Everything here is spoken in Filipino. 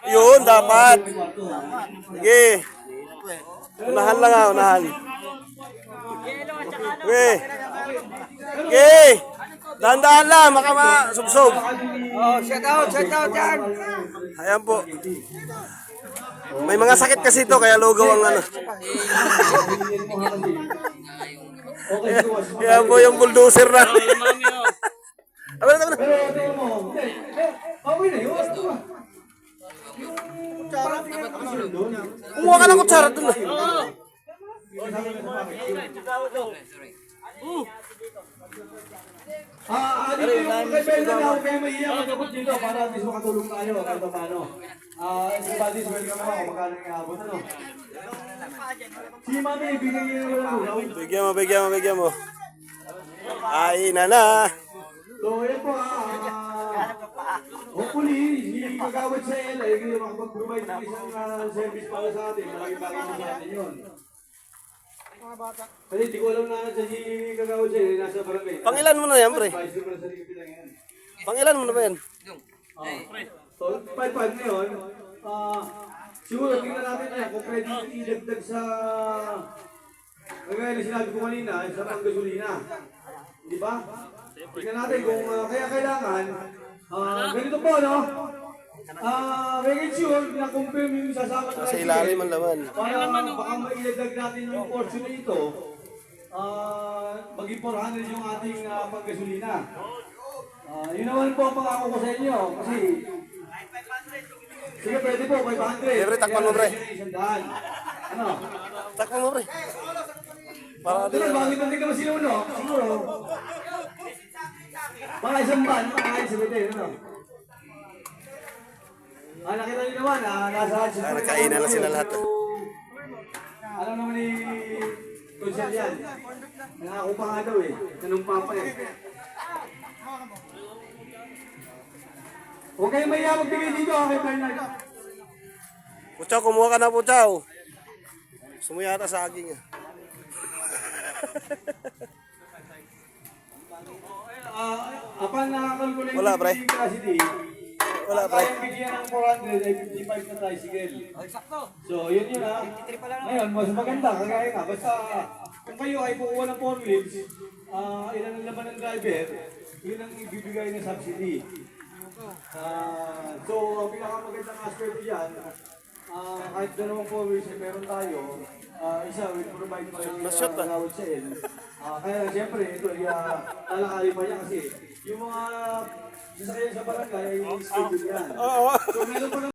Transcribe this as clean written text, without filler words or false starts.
Yun, dapat. Sige. Unahan lang ha, unahan. Okay. Okay. Dahan-dahan lang, baka masubsob. Oh, shout out dyan. Ayan po. May mga sakit kasi ito, kaya logaw ang ano. Ayan po yung bulldozer na. Abang na. Kumuha ka ng kutsara dun na. Dito yung kay Bella na, kaya may iyak magabot dito para at least makatulong tayo kahit paano. Everybody's welcome naman kung magkano yung abot, ano? Si Mami, bigyan niyo yung ulo. Bigyan mo. Ay, na. So, yan po, hopefully, hindi magawad sa LA, hindi makapag-provide ng isang service para sa atin. Malaking bagay po sa atin yun. Kasi hindi ko alam na sa si Kagawad siya, nasa barangay. Pangilan mo na yan, pre. Pangilan mo na ba yan? So, 5-5 ngayon, siguro tingnan natin yan kung pwede idagdag sa kagaya na sinabi ko kanina, sa panggasolina. Di ba? Tingnan natin kung kaya kailangan, ganito po, no? Make sure na confirm yung sasama na Sa ilalim ang laman. para baka mailagdag natin yung portion nito, maging 400 yung ating panggasolina. Yun naman po ang pangako ko sa inyo, kasi sige, pwede po, 500. Libre, takpan mo, pre. Ano? Takpan mo, pre. Para Ito na, bakit natin ka sila uno? Siguro. Baka isang ban, baka isang bitin, ano? Nakita nyo naman, nasa... Nakainan na sila lahat. Alam naman ni Kunsel yan. Nangako pa nga daw eh. Nanumpa pa eh. Huwag kayong mahiya magbigay dito kay Bernard. Puchaw, kumuha ka na, Puchaw. Sumuyata sa aking. Apan nakakalkulate Wala, pre. yung capacity. Wala, pre. Kaya bigyan ng 400 ay 55 na tricycle. So, yun ha. Ngayon, mas maganda. Kagaya nga. Basta, kung kayo ay kukuha ng 4 wheels, ilan ang laman ng driver, yun ang ibibigay na subsidy. So, ang pinakamagandang aspect dyan, kahit dalawang 4 wheels ay meron tayo, isa will provide pa yung gawad sa end. Kaya siyempre, ito ay lalakali pa niya kasi yung mga sasakyan sa barangay ay schedule yan. So, meron pa